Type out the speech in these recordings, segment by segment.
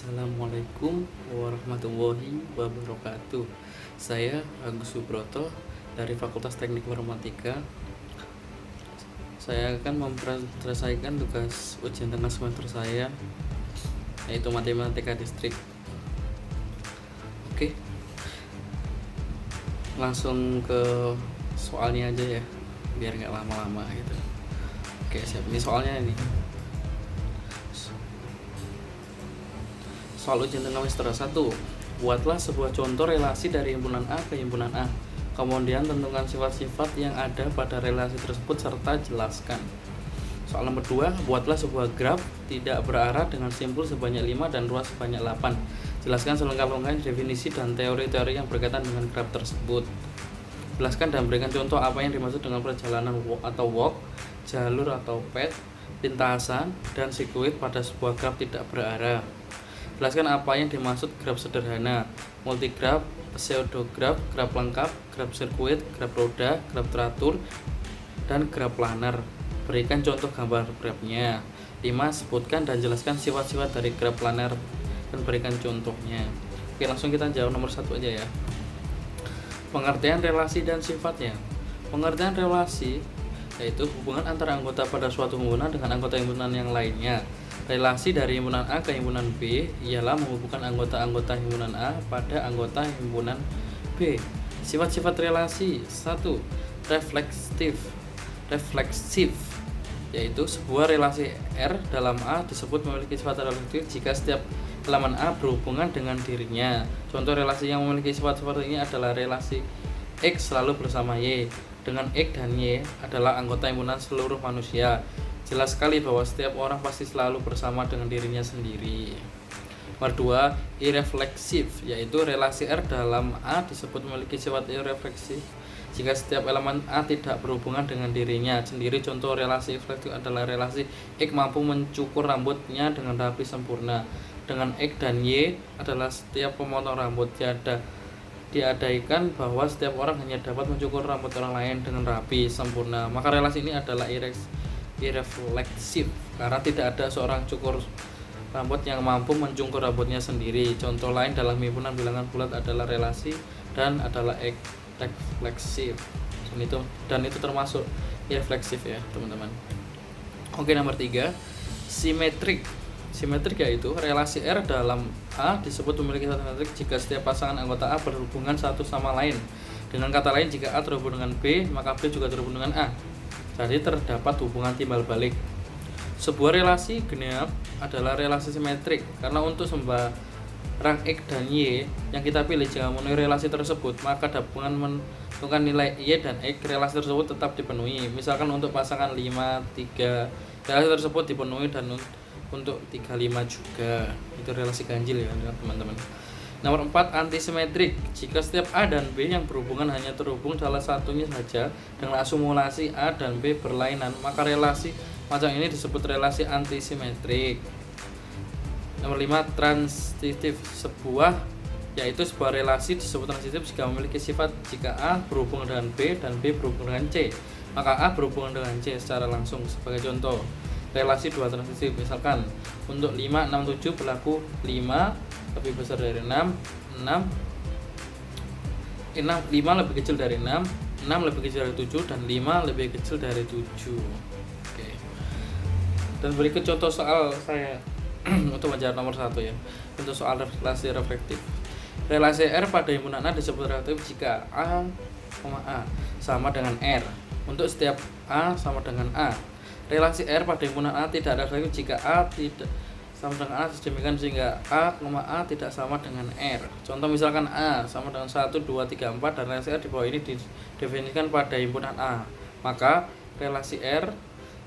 Assalamualaikum warahmatullahi wabarakatuh. Saya Agus Subroto dari Fakultas Teknik Informatika. Saya akan mempresentasikan tugas ujian tengah semester saya, yaitu Matematika Distrik. Oke, langsung ke soalnya aja ya, biar nggak lama-lama gitu. Oke, siap. Ini soalnya ini. Soal ujian tengah semester 1. Buatlah sebuah contoh relasi dari himpunan A ke himpunan A. Kemudian tentukan sifat-sifat yang ada pada relasi tersebut serta jelaskan. Soal nomor 2. Buatlah sebuah graf tidak berarah dengan simpul sebanyak 5 dan ruas sebanyak 8. Jelaskan selengkap-lengkapnya definisi dan teori-teori yang berkaitan dengan graf tersebut. Jelaskan dan berikan contoh apa yang dimaksud dengan perjalanan atau walk, jalur atau path, lintasan, dan sirkuit pada sebuah graf tidak berarah. Jelaskan apa yang dimaksud graf sederhana, multigraf, pseudograf, graf lengkap, graf sirkuit, graf roda, graf teratur, dan graf planar. Berikan contoh gambar grafnya. 5. Sebutkan dan jelaskan sifat-sifat dari graf planar dan berikan contohnya. Oke, langsung kita jawab nomor 1 aja ya. Pengertian relasi dan sifatnya. Pengertian relasi yaitu hubungan antara anggota pada suatu himpunan dengan anggota himpunan yang lainnya. Relasi dari himpunan A ke himpunan B ialah menghubungkan anggota-anggota himpunan A pada anggota himpunan B. Sifat-sifat relasi. 1. Refleksif, yaitu sebuah relasi R dalam A disebut memiliki sifat refleksif jika setiap elemen A berhubungan dengan dirinya. Contoh relasi yang memiliki sifat seperti ini adalah relasi X selalu bersama Y, dengan X dan Y adalah anggota himpunan seluruh manusia. Jelas sekali bahwa setiap orang pasti selalu bersama dengan dirinya sendiri. Nomor 2. Irefleksif, yaitu relasi R dalam A disebut memiliki sifat irefleksif jika setiap elemen A tidak berhubungan dengan dirinya sendiri. Contoh relasi refleksif adalah relasi X mampu mencukur rambutnya dengan rapi sempurna, dengan X dan Y adalah setiap pemotong rambut. Diadaikan bahwa setiap orang hanya dapat mencukur rambut orang lain dengan rapi sempurna, maka relasi ini adalah irefleksif karena tidak ada seorang cukur rambut yang mampu mencukur rambutnya sendiri. Contoh lain dalam himpunan bilangan bulat adalah relasi dan adalah refleksif, dan itu termasuk irefleksif ya teman-teman. Oke, nomor 3. Simetrik yaitu relasi R dalam A disebut memiliki satu simetrik jika setiap pasangan anggota A berhubungan satu sama lain. Dengan kata lain, jika A terhubung dengan B, maka B juga terhubung dengan A. Jadi terdapat hubungan timbal balik. Sebuah relasi genap adalah relasi simetrik karena untuk sembarang X dan Y yang kita pilih jika memenuhi relasi tersebut, maka gabungan menentukan nilai Y dan X relasi tersebut tetap dipenuhi. Misalkan untuk pasangan 5, 3, relasi tersebut dipenuhi, dan untuk 3, 5 juga. Itu relasi ganjil ya teman-teman. Nomor 4. Antisimetrik. Jika setiap A dan B yang berhubungan hanya terhubung salah satunya saja dengan akumulasi A dan B berlainan, maka relasi macam ini disebut relasi antisimetrik. Nomor 5. Transitif. Yaitu sebuah relasi disebut transitif jika memiliki sifat jika A berhubungan dengan B dan B berhubungan dengan C, maka A berhubungan dengan C secara langsung. Sebagai contoh, relasi dua transitif, misalkan untuk 5, 6, 7 berlaku 5 lebih besar dari 6, 5 lebih kecil dari 6, 6 lebih kecil dari 7, dan 5 lebih kecil dari 7. Oke. Dan berikut contoh soal saya untuk menjawab nomor 1 ya. Untuk soal relasi reflektif. Relasi R pada himpunan A disebut reflektif jika A, sama dengan R. Untuk setiap A sama dengan A. Relasi R pada himpunan A tidak reflektif jika A tidak sama dengan A sedemikian sehingga A, tidak sama dengan R. Contoh misalkan A sama dengan 1, 2, 3, 4 dan relasi R di bawah ini didefinisikan pada himpunan A. Maka relasi R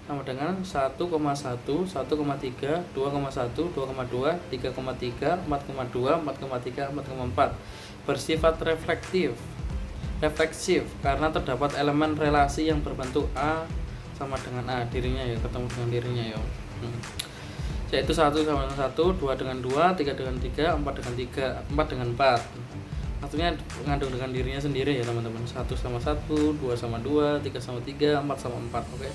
sama dengan 1,1, 1,3, 2,1, 2,2, 3,3, 4,2, 4,3, 4,4. Bersifat refleksif karena terdapat elemen relasi yang berbentuk A sama dengan A, dirinya ya, ketemu dengan dirinya ya. Yaitu 1 sama dengan 1, 2 dengan 2, 3 dengan 3, 4 dengan 3, 4 dengan 4. Maksudnya mengandung dengan dirinya sendiri ya teman-teman. 1 sama 1, 2 sama 2, 3 sama 3, 4 sama 4. Oke.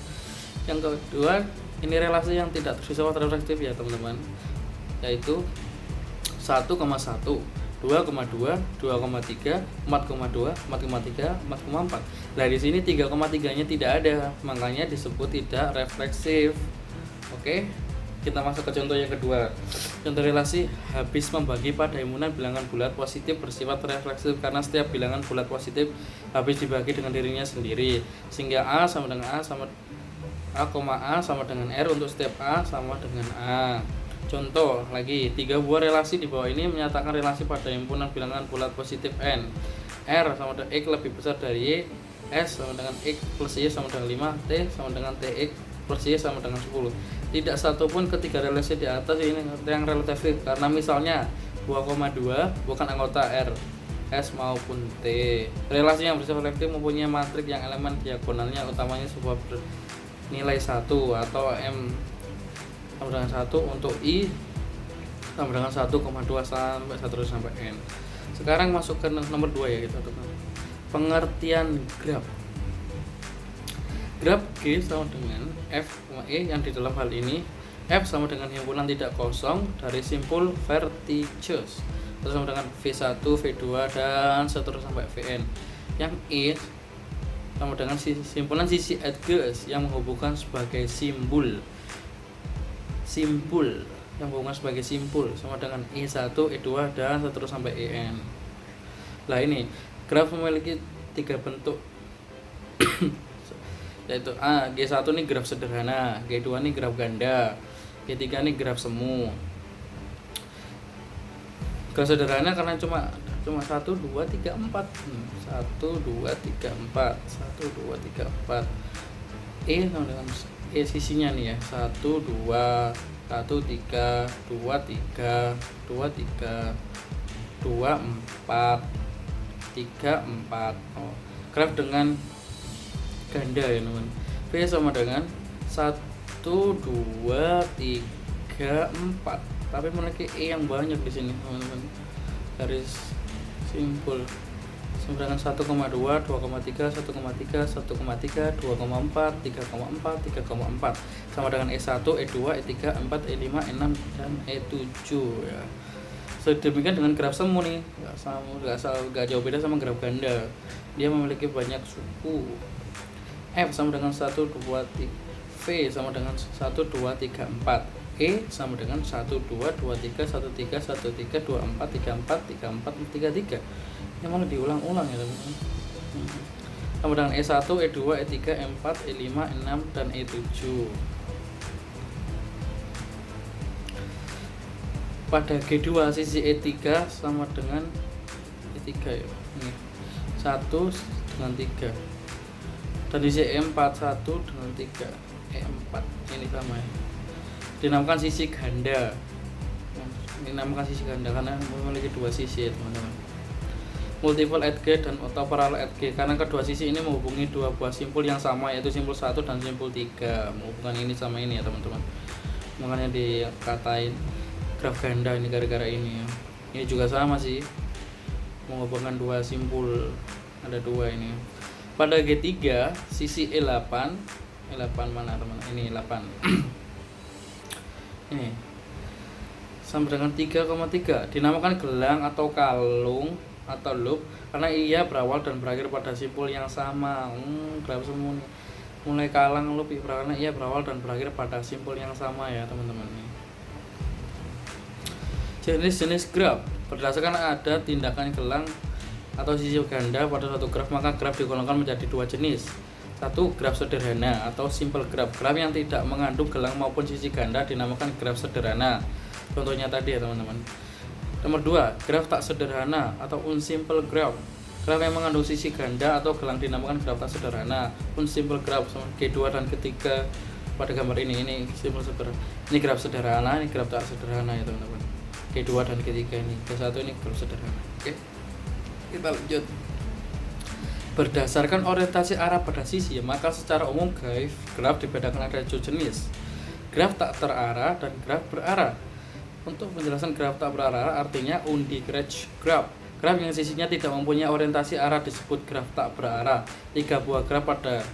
Yang kedua, ini relasi yang tidak bersifat reflektif ya teman-teman. Yaitu 1,1, 2,2, 2,3, 4,2, 4,3, 4,4. Nah, di sini 3,3-nya tidak ada, makanya disebut tidak refleksif. Oke. Kita masuk ke contoh yang kedua. Contoh relasi habis membagi pada himpunan bilangan bulat positif bersifat refleksif karena setiap bilangan bulat positif habis dibagi dengan dirinya sendiri, sehingga A sama dengan A sama A, sama dengan R untuk setiap A sama dengan A. Contoh lagi, 3 buah relasi di bawah ini menyatakan relasi pada himpunan bilangan bulat positif N. R sama dengan X lebih besar dari Y, S sama dengan X plus Y sama dengan 5, T sama dengan TX plus Y sama dengan 10. Tidak satupun ketiga relasi di atas ini yang relatif karena misalnya 2,2 bukan anggota R, S maupun T. Relasi yang bersifat reflektif mempunyai matriks yang elemen diagonalnya utamanya sebuah nilai 1 atau M sama dengan 1 untuk I sama dengan 1,2 sampai 1 sampai N. Sekarang masuk ke nomor 2 ya, kita pengertian graf. Graf G sama dengan F, E yang di dalam hal ini F sama dengan himpunan tidak kosong dari simpul vertices terus sama dengan V1, V2 dan seterusnya sampai Vn. Yang E sama dengan himpunan sisi adges yang menghubungkan sebagai simpul yang menghubungkan sebagai simpul sama dengan E1, E2 dan seterusnya sampai En. Lah ini graf memiliki 3 bentuk yaitu G1 ini graf sederhana, G2 ini graf ganda, G3 ini graf semu. Graf sederhana karena cuma 1 2 3 4. 1 2 3 4. 1 2 3 4. E sama dengan E sisinya nih ya. 1 2 1 3 2 3 2 3 2 4 3 4. Oh, graf dengan ganda ya teman. V sama dengan 1 2 3 4. Tapi memiliki E yang banyak di sini teman-teman. Garis simpul sama dengan 1,2, 2,3, 1,3, 1,3, 2,4, 3,4, 3,4 sama dengan E1, E2, E3, E4, E5, E6 dan E7 ya. Sedemikian dengan graf semu nih, nggak jauh beda sama graf ganda. Dia memiliki banyak suku. F sama dengan 1, 2, 3, V sama dengan 1, 2, 3, 4, E sama dengan 1, 2, 2, 3, 1, 3, 1, 3, 2, 4, 3, 4, 3, 4, 3, 3. Ini malah diulang-ulang ya teman-teman. Sama dengan E1, E2, E3, E4, E5, E6 dan E7. Pada G2 sisi E3 sama dengan E3 ya. Ini 1 dengan 3. Dan di E4 1 dengan 3 E4 ini sama ya. Dinamakan sisi ganda. Dinamakan sisi ganda karena memiliki 2 sisi ya teman-teman. Multiple at G dan atau parallel at G karena kedua sisi ini menghubungi 2 buah simpul yang sama yaitu simpul 1 dan simpul 3. Menghubungkan ini sama ini ya teman-teman. Makanya dikatain graf ganda ini gara-gara ini ya. Ini juga sama sih, menghubungkan 2 simpul, ada 2 ini. Pada G3 sisi E8 mana teman-teman? Ini 8. Ini sama dengan 3,3. Dinamakan gelang atau kalung atau loop karena ia berawal dan berakhir pada simpul yang sama. Graf semu mulai kalang loop karena ia berawal dan berakhir pada simpul yang sama ya teman-teman. Jenis-jenis graf berdasarkan ada tindakan gelang atau sisi ganda pada suatu graf, maka graf digolongkan menjadi 2 jenis. 1. Graf sederhana atau simple graph. Graf yang tidak mengandung gelang maupun sisi ganda dinamakan graf sederhana. Contohnya tadi ya teman-teman. Nomor 2. Graf tak sederhana atau unsimple graph. Graf yang mengandung sisi ganda atau gelang dinamakan graf tak sederhana. Unsimple graph. G2 dan ketiga pada gambar ini simple sederhana. Ini graf sederhana, ini graf tak sederhana ya teman-teman. G2 dan ketiga ini. G1 ini graf sederhana. Oke. Kita lanjut. Berdasarkan orientasi arah pada sisi, maka secara umum graf dibedakan ada 2 jenis, graf tak terarah dan graf berarah. Untuk penjelasan graf tak berarah artinya undirected graph. Graf yang sisinya tidak mempunyai orientasi arah disebut graf tak berarah. 3 buah graf pada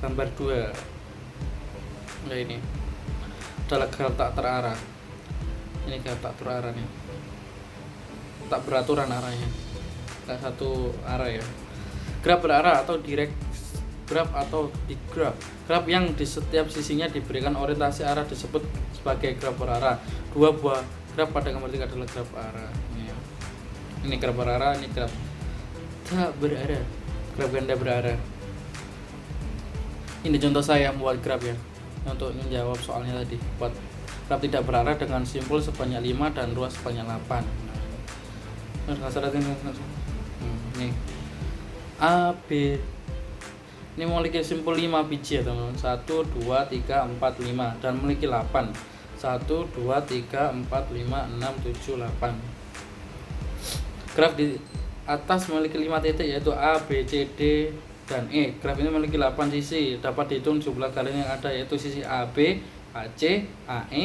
gambar 2. Nah ini adalah graf tak terarah. Ini graf tak terarah nih. tak beraturan arahnya, tak satu arah ya. Graf berarah atau direct graph atau digraph. Graf yang di setiap sisinya diberikan orientasi arah disebut sebagai graf berarah. Dua buah graf pada gambar 3 adalah graf arah. Ini graf berarah, ini graf tak berarah, graf ganda berarah. Ini contoh saya membuat graf ya, untuk menjawab soalnya tadi. Buat graf tidak berarah dengan simpul sebanyak 5 dan ruas sebanyak 8. Ini A, B. Ini memiliki simpul 5 biji ya teman-teman. 1, 2, 3, 4, 5 dan memiliki 8. 1, 2, 3, 4, 5, 6, 7, 8. Graf di atas memiliki 5 titik yaitu A, B, C, D, dan E. Graf ini memiliki 8 sisi. Dapat dihitung jumlah garis yang ada yaitu sisi AB, AC, AE,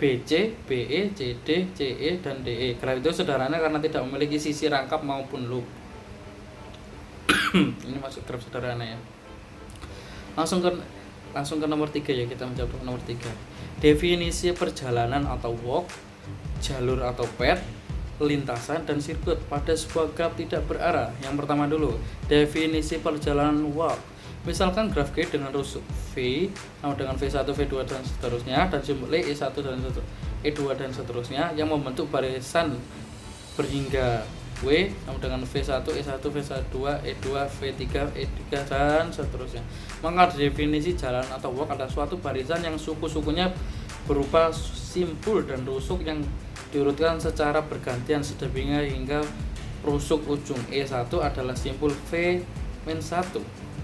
BC, BE, CD, CE, dan DE. Graf itu sederhana karena tidak memiliki sisi rangkap maupun loop. Ini masuk graf sederhana ya. Langsung ke nomor 3 ya, kita menjawab nomor 3. Definisi perjalanan atau walk, jalur atau path, lintasan dan sirkuit pada sebuah graf tidak berarah. Yang pertama dulu, definisi perjalanan walk. Misalkan graf G dengan rusuk V sama dengan V1, V2 dan seterusnya, dan simbol E1 dan E2 dan seterusnya yang membentuk barisan berhingga W sama dengan V1, E1, V2, E2, V3, E3 dan seterusnya. Maka definisi jalan atau walk adalah suatu barisan yang suku-sukunya berupa simpul dan rusuk yang diurutkan secara bergantian sedemikian hingga rusuk ujung E1 adalah simpul V-1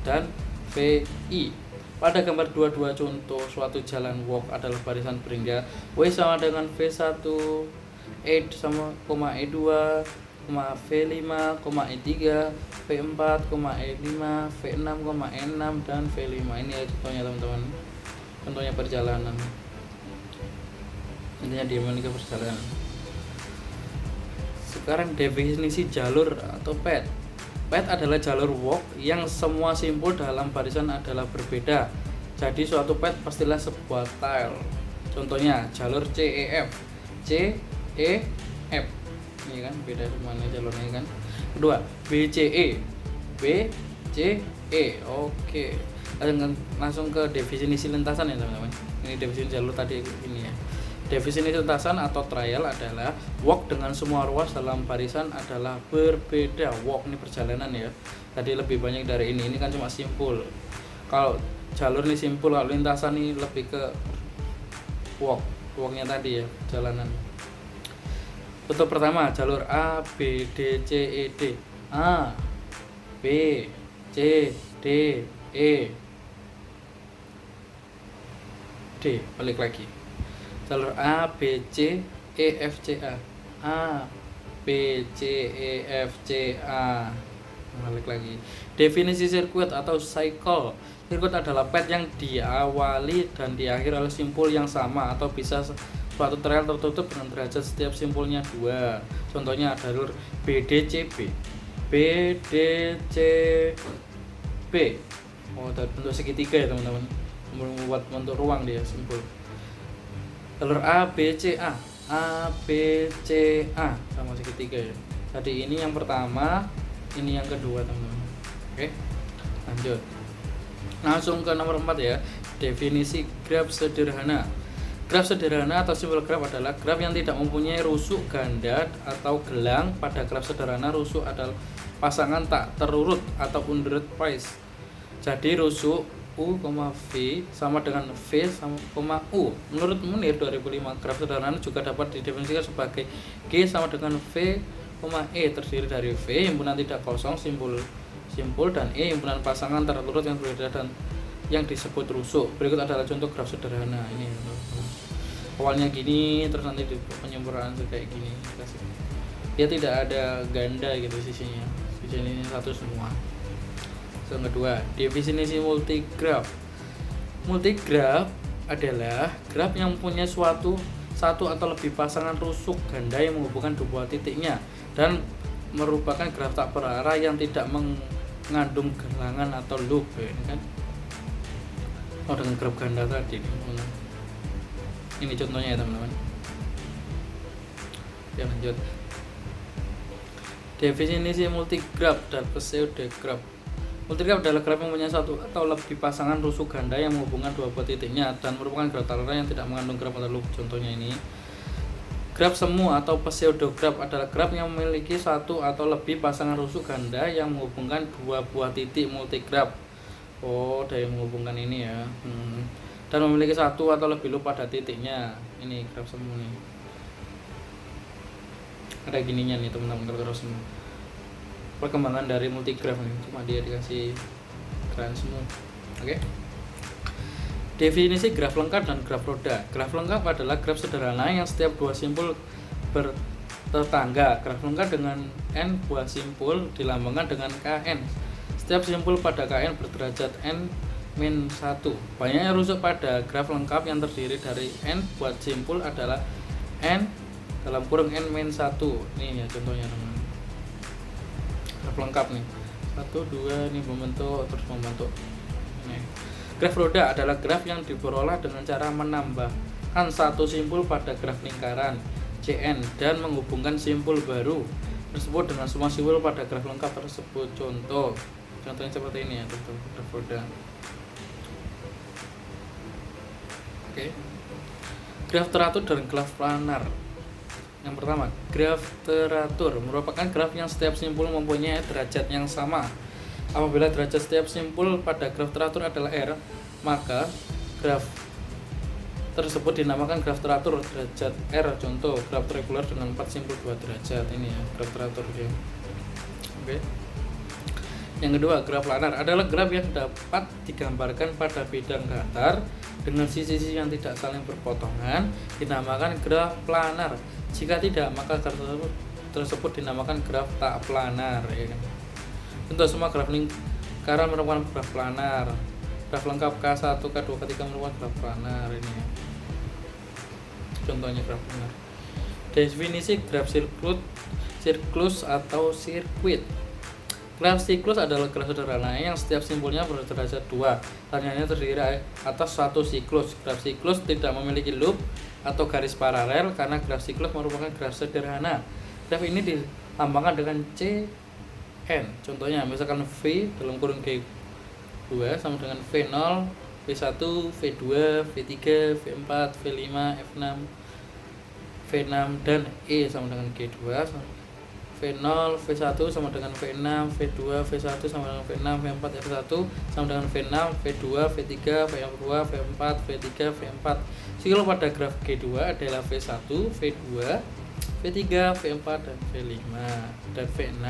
dan VI. Pada gambar 22 contoh suatu jalan walk adalah barisan berhingga W sama dengan V1, E sama E2, V5, E3, V4, E5, V6, E6 dan V5. Ini ya contohnya teman-teman. Contohnya perjalanan. Intinya dia memiliki perjalanan. Sekarang definisi jalur atau path. Path adalah jalur walk yang semua simpul dalam barisan adalah berbeda. Jadi suatu path pastilah sebuah tile. Contohnya jalur CEF, CEF. Ini kan beda semuanya jalurnya kan. Kedua, BCE, BCE. Oke. Langsung ke definisi lintasan ya teman-teman. Ini definisi jalur tadi ini ya. Definisi lintasan atau trial adalah walk dengan semua ruas dalam barisan adalah berbeda. Walk ini perjalanan ya. Tadi lebih banyak dari ini kan cuma simpul. Kalau jalur ini simpul, kalau lintasan ini lebih ke walknya tadi ya, jalanan. Contoh pertama, jalur A, B, D, C, E, D. A, B, C, D, E, D. Balik lagi. Jalur A, B, C, E, F, C, A. A, B, C, E, F, C, A. Balik lagi. Definisi sirkuit atau cycle. Sirkuit adalah path yang diawali dan diakhiri oleh simpul yang sama atau bisa suatu trail tertutup dengan derajat setiap simpulnya 2. Contohnya jalur BDCB, BDCB. Oh, bentuk segitiga ya teman-teman. Membuat bentuk ruang dia simpul. Jalur ABCA, ABCA sama segitiga ya. Tadi ini yang pertama, ini yang kedua teman-teman. Oke, lanjut. Langsung ke nomor 4 ya. Definisi graf sederhana. Graf sederhana atau simbol graf adalah graf yang tidak mempunyai rusuk ganda atau gelang. Pada graf sederhana rusuk adalah pasangan tak terurut atau underet pair. Jadi rusuk U, V sama dengan V sama U. Menurut Munir 2005, graf sederhana juga dapat didefinisikan sebagai G sama dengan V, E terdiri dari V himpunan tidak kosong simpul dan E himpunan pasangan terurut yang berbeda dan yang disebut rusuk. Berikut adalah contoh graf sederhana. Ini awalnya gini, terus nanti di penyempurnaan kayak gini. Dia tidak ada ganda gitu sisinya. Sisi ini satu semua. Yang kedua, definisi multigraph. Multigraph adalah graf yang mempunyai satu atau lebih pasangan rusuk ganda yang menghubungkan dua titiknya dan merupakan graf tak berarah yang tidak mengandung gelangan atau loop ya, ini kan. Oh, dengan graf ganda tadi ini contohnya ya teman-teman. Ya lanjut. Definisi multigraph dan pseudograph. Multigraph adalah graf yang punya satu atau lebih pasangan rusuk ganda yang menghubungkan dua buah titiknya dan merupakan graf taruhan yang tidak mengandung graf atau loop. Contohnya ini. Graf semu atau pseudograph adalah graf yang memiliki satu atau lebih pasangan rusuk ganda yang menghubungkan dua buah titik multigraph. Oh, ada yang menghubungkan ini ya. Dan memiliki satu atau lebih loop pada titiknya. Ini graf semu nih. Ada gininya nih teman-teman, graf semu. Perkembangan dari multigraph nih, cuma dia dikasih graf semu. Oke. Definisi graf lengkap dan graf roda. Graf lengkap adalah graf sederhana yang setiap dua simpul bertetangga. Graf lengkap dengan n buah simpul dilambangkan dengan kn. Setiap simpul pada kn berderajat n-1. Banyaknya rusuk pada graf lengkap yang terdiri dari n buah simpul adalah n dalam kurung n-1. Ini ya contohnya teman. Graf lengkap nih. 1, 2 ini membentuk terus membentuk. Ini. Graf roda adalah graf yang diperoleh dengan cara menambahkan satu simpul pada graf lingkaran Cn dan menghubungkan simpul baru tersebut dengan semua simpul pada graf lengkap tersebut. Contohnya seperti ini ya, graf roda. Oke. Graf teratur dan graf planar. Yang pertama, graf teratur merupakan graf yang setiap simpul mempunyai derajat yang sama. Apabila derajat setiap simpul pada graf teratur adalah R, maka graf tersebut dinamakan graf teratur derajat R. Contoh, graf regular dengan 4 simpul 2 derajat. Ini ya, graf teratur dia. Oke. Yang kedua, graf planar adalah graf yang dapat digambarkan pada bidang datar dengan sisi-sisi yang tidak saling berpotongan, dinamakan graf planar. Jika tidak, maka graf tersebut dinamakan graf tak planar, ya kan? Untuk semua graf lingkaran merupakan graf planar. Graf lengkap K1, K2, K3 merupakan graf planar ini. Ya. Contohnya graf planar. Definisi graf siklus atau sirkuit. Graf siklus adalah graf sederhana yang setiap simpulnya berderajat 2 dan hanya terdiri atas satu siklus. Graf siklus tidak memiliki loop atau garis paralel karena graf siklus merupakan graf sederhana. Graf ini dilambangkan dengan Cn. Contohnya misalkan V dalam kurung G2 sama dengan V0, V1, V2, V3, V4, V5, F6, V6 dan E sama dengan G2. V0, V1 sama dengan V6, V2, V1 sama dengan V6, V4, F1 sama dengan V6, V2, V3, V2, V4, V3, V4. Siklus pada graf G2 adalah V1, V2, V3, V4, dan V5 dan V6.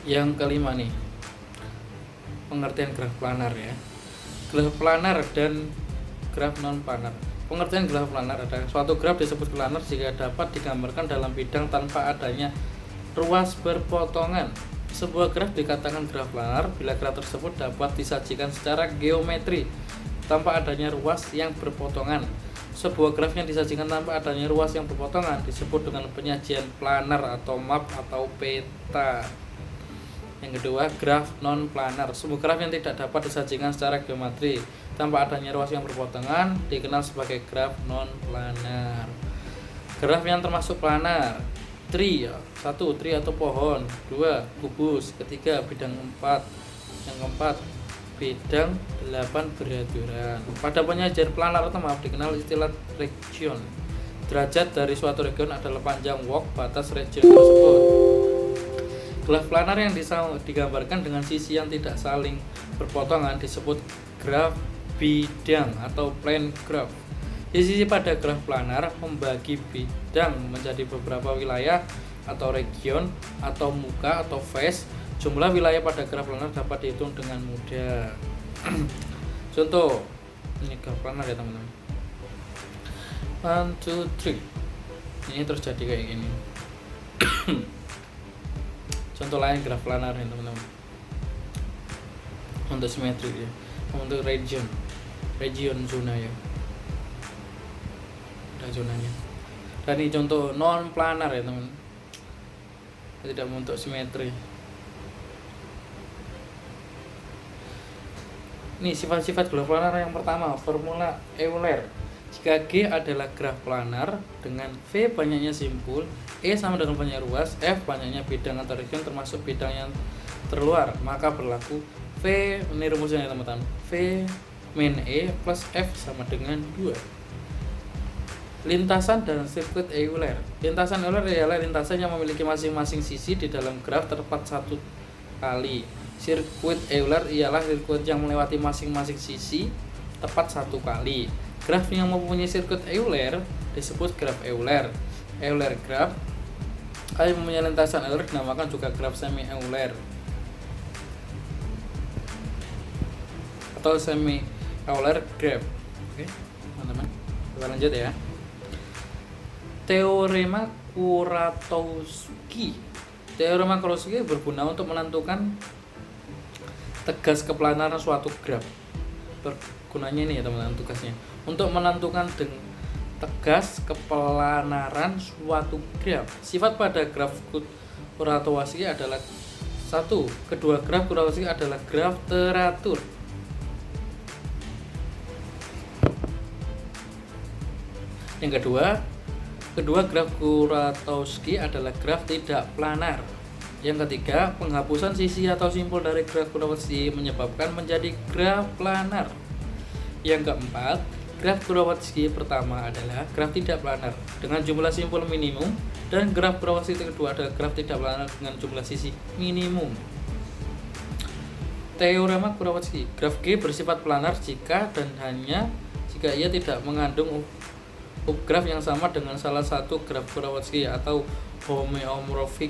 Yang kelima nih, pengertian graf planar ya. Graf planar dan graf non planar. Pengertian graf planar adalah suatu graf disebut planar jika dapat digambarkan dalam bidang tanpa adanya ruas berpotongan. Sebuah graf dikatakan graf planar bila graf tersebut dapat disajikan secara geometri tanpa adanya ruas yang berpotongan. Sebuah graf yang disajikan tanpa adanya ruas yang berpotongan disebut dengan penyajian planar atau map atau peta. Yang kedua, graf non planar. Sebuah graf yang tidak dapat disajikan secara geometri tanpa adanya ruas yang berpotongan dikenal sebagai graf non planar. Graf yang termasuk planar: tree, 1 tree atau pohon, 2 kubus, ketiga bidang 4, yang keempat bidang 8 beraturan. Pada penyajian planar atau map dikenal istilah region. Derajat dari suatu region adalah panjang walk batas region tersebut. Graf planar yang digambarkan dengan sisi yang tidak saling berpotongan disebut graf bidang atau plane graph. Sisi pada graf planar membagi bidang menjadi beberapa wilayah atau region atau muka atau face. Jumlah wilayah pada graf planar dapat dihitung dengan mudah. Contoh, ini graf planar ya teman-teman. 1, 2, 3. Ini terjadi kayak gini. Contoh lain graf planar ya teman-teman. Untuk simetri ya. Untuk region zona ya. Ada zonanya. Dan ini contoh non planar ya teman. Tidak membentuk simetri. Ini sifat-sifat graf planar yang pertama, formula Euler. Jika G adalah graf planar dengan V banyaknya simpul, E sama dengan banyaknya ruas, F banyaknya bidang antar region termasuk bidang yang terluar, maka berlaku V, ini rumusnya ya teman-teman, V min E plus F sama dengan 2. Lintasan dan sirkuit Euler. Lintasan Euler ialah lintasan yang memiliki masing-masing sisi di dalam graf tepat satu kali. Sirkuit Euler ialah sirkuit yang melewati masing-masing sisi tepat satu kali. Graf yang mempunyai sirkuit Euler disebut graf Euler. Euler graph yang mempunyai lintasan Euler dinamakan juga graf semi Euler atau semi Euler graph. Oke, teman-teman. Kita lanjut ya. Teorema Kuratowski. Teorema Kuratowski berguna untuk menentukan tegas keplanaran suatu graf. Gunanya ini ya teman-teman, tugasnya untuk menentukan tegas keplanaran suatu graf. Sifat pada graf Kuratowski adalah 1. Kedua graf Kuratowski adalah graf teratur. Yang kedua graf Kuratowski adalah graf tidak planar. Yang ketiga, penghapusan sisi atau simpul dari graf Kuratowski menyebabkan menjadi graf planar. Yang keempat, graf Kuratowski pertama adalah graf tidak planar dengan jumlah simpul minimum, dan graf Kuratowski kedua adalah graf tidak planar dengan jumlah sisi minimum. Teorema Kuratowski. Graf G bersifat planar jika dan hanya jika ia tidak mengandung subgraf yang sama dengan salah satu graf Kuratowski atau homeomorphic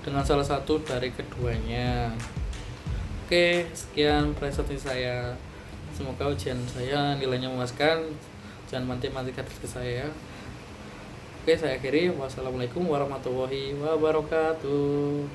dengan salah satu dari keduanya. Oke, sekian presentasi saya. Semoga ujian saya nilainya memuaskan. Jangan mati-mati ke saya. Oke, saya akhiri. Wassalamualaikum warahmatullahi wabarakatuh.